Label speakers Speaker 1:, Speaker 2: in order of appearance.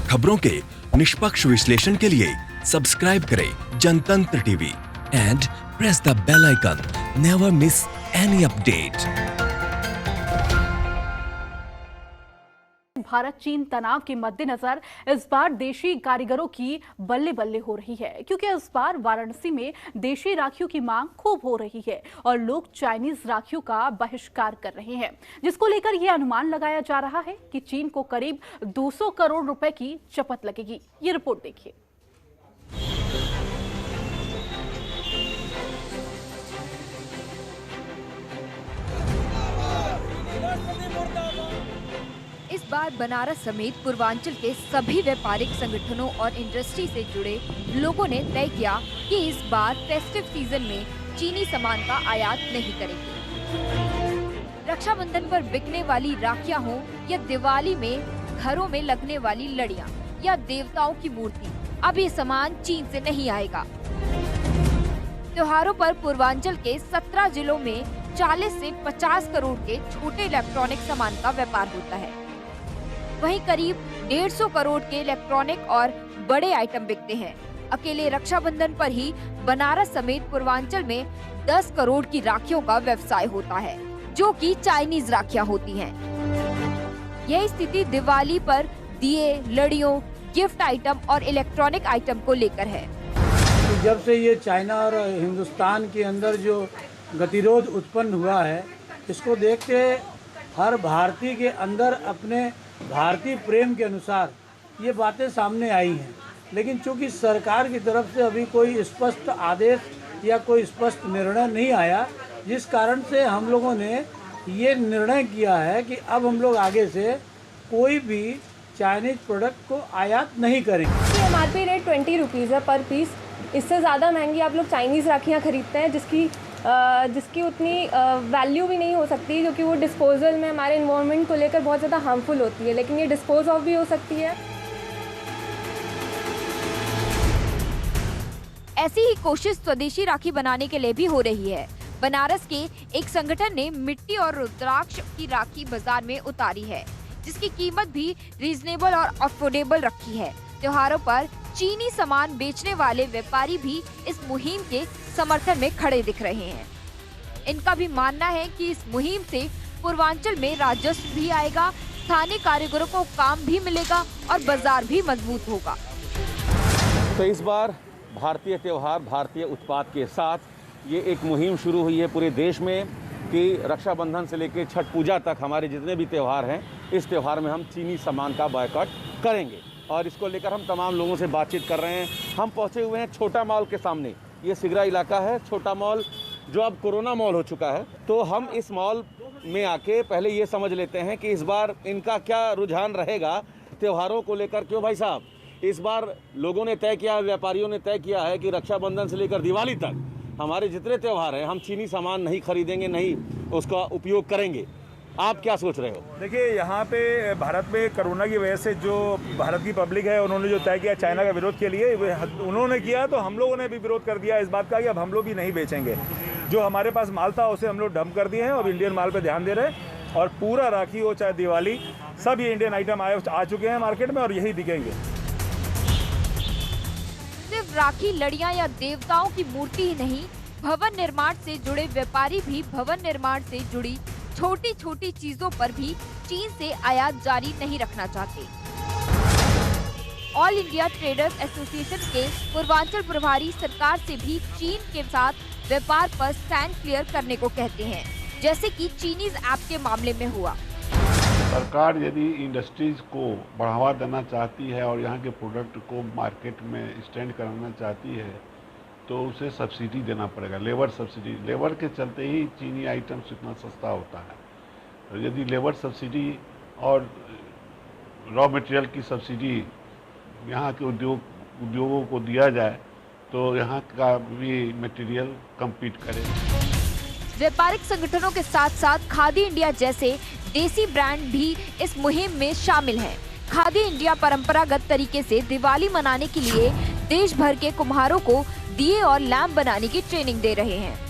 Speaker 1: खबरों के निष्पक्ष विश्लेषण के लिए सब्सक्राइब करें Jantantra TV and press the bell icon. Never miss any update.
Speaker 2: Bharat चीन तनाव के मद्देनजर इस बार देशी कारीगरों की बल्ले बल्ले हो रही है, क्योंकि इस बार वाराणसी में देशी राखियों की मांग खूब हो रही है और लोग चाइनीज राखियों का बहिष्कार कर रहे हैं, जिसको लेकर यह अनुमान लगाया जा रहा है कि चीन को करीब 200 करोड़ रुपए की चपत लगेगी। ये रिपोर्ट देखिए।
Speaker 3: इस बार बनारस समेत पूर्वांचल के सभी व्यापारिक संगठनों और इंडस्ट्री से जुड़े लोगों ने तय किया कि इस बार फेस्टिव सीजन में चीनी सामान का आयात नहीं करेंगे। रक्षाबंधन पर बिकने वाली राखियां हों या दिवाली में घरों में लगने वाली लड़ियां या देवताओं की मूर्ति, अब ये सामान चीन से नहीं आएगा। त्योहारों पर पूर्वांचल के 17 जिलों में 40 से 50 करोड़ के छोटे इलेक्ट्रॉनिक सामान का व्यापार होता है। वहीं करीब 150 करोड़ के इलेक्ट्रॉनिक और बड़े आइटम बिकते हैं। अकेले रक्षाबंधन पर ही बनारस समेत पूर्वांचल में 10 करोड़ की राखियों का व्यवसाय होता है, जो कि चाइनीज राखियां होती हैं। यह स्थिति दिवाली पर दिए, लड़ियों, गिफ्ट आइटम और इलेक्ट्रॉनिक आइटम को लेकर है।
Speaker 4: जब से ये चाइना और हिंदुस्तान के अंदर जो गतिरोध उत्पन्न हुआ है, इसको देखते हर भारतीय के अंदर अपने भारतीय प्रेम के अनुसार ये बातें सामने आई हैं। लेकिन चूंकि सरकार की तरफ से अभी कोई स्पष्ट आदेश या कोई स्पष्ट निर्णय नहीं आया, जिस कारण से हम लोगों ने ये निर्णय किया है कि अब हम लोग आगे से कोई भी चाइनीज प्रोडक्ट को आयात नहीं करेंगे।
Speaker 5: एमआरपी रेट 20 रुपीज़ है पर पीस। इससे ज़्यादा महंगी आप लोग चाइनीज़ राखियाँ खरीदते हैं, जिसकी उतनी वैल्यू भी नहीं हो सकती, क्योंकि वो डिस्पोजल में हमारे इन्वायरमेंट को लेकर बहुत ज़्यादा हार्मफुल होती है, लेकिन ये डिस्पोज ऑफ भी हो सकती है।
Speaker 3: ऐसी ही कोशिश स्वदेशी राखी बनाने के लिए भी हो रही है। बनारस के एक संगठन ने मिट्टी और रुद्राक्ष की राखी बाजार में उतारी है, जिसकी कीमत भी रीजनेबल और अफोर्डेबल रखी है। त्योहारों पर चीनी सामान बेचने वाले व्यापारी भी इस मुहिम के समर्थन में खड़े दिख रहे हैं। इनका भी मानना है कि इस मुहिम से पूर्वांचल में राजस्व भी आएगा, स्थानीय कारीगरों को काम भी मिलेगा और बाजार भी मजबूत होगा।
Speaker 6: तो इस बार भारतीय त्योहार, भारतीय उत्पाद के साथ ये एक मुहिम शुरू हुई है पूरे देश में कि रक्षाबंधन से लेकर छठ पूजा तक हमारे जितने भी त्यौहार हैं, इस त्यौहार में हम चीनी सामान का बॉयकॉट करेंगे। और इसको लेकर हम तमाम लोगों से बातचीत कर रहे हैं। हम पहुंचे हुए हैं छोटा मॉल के सामने। ये सिगरा इलाका है, छोटा मॉल जो अब कोरोना मॉल हो चुका है। तो हम इस मॉल में आके पहले ये समझ लेते हैं कि इस बार इनका क्या रुझान रहेगा त्योहारों को लेकर। क्यों भाई साहब, इस बार लोगों ने तय किया है, व्यापारियों ने तय किया है कि रक्षाबंधन से लेकर दिवाली तक हमारे जितने त्यौहार हैं हम चीनी सामान नहीं खरीदेंगे, नहीं उसका उपयोग करेंगे। आप क्या सोच रहे हो?
Speaker 7: देखिए, यहाँ पे भारत में कोरोना की वजह से जो भारत की पब्लिक है, उन्होंने जो तय किया चाइना का विरोध के लिए, उन्होंने किया तो हम लोगों ने भी विरोध कर दिया इस बात का कि अब हम लोग भी नहीं बेचेंगे। जो हमारे पास माल था उसे हम लोग डंप कर दिए हैं और इंडियन माल पे ध्यान दे रहे हैं। और पूरा राखी हो चाहे दिवाली, सब ये इंडियन आइटम आ चुके हैं मार्केट में और यही बिकेंगे।
Speaker 3: सिर्फ राखी, लड़ियां या देवताओं की मूर्ति ही नहीं, भवन निर्माण से जुड़े व्यापारी भी भवन निर्माण से जुड़ी छोटी छोटी चीजों पर भी चीन से आयात जारी नहीं रखना चाहते। ऑल इंडिया ट्रेडर्स एसोसिएशन के पूर्वांचल प्रभारी सरकार से भी चीन के साथ व्यापार पर स्टैंड क्लियर करने को कहते हैं, जैसे कि चीनीज ऐप के मामले में हुआ।
Speaker 8: सरकार यदि इंडस्ट्रीज को बढ़ावा देना चाहती है और यहाँ के प्रोडक्ट को मार्केट में स्टैंड कराना चाहती है, तो उसे सब्सिडी देना पड़ेगा, लेबर सब्सिडी। लेबर के चलते ही चीनी आइटम्स इतना सस्ता होता है। तो यदि लेबर सब्सिडी और रॉ मटेरियल की सब्सिडी यहाँ के उद्योगों को दिया जाए, तो यहाँ का भी मटेरियल कम्पीट करे।
Speaker 3: व्यापारिक संगठनों के साथ साथ खादी इंडिया जैसे देसी ब्रांड भी इस मुहिम में शामिल हैं। खादी इंडिया परंपरागत तरीके से दिवाली मनाने के लिए देश भर के कुम्हारों को दिए और लैंप बनाने की ट्रेनिंग दे रहे हैं।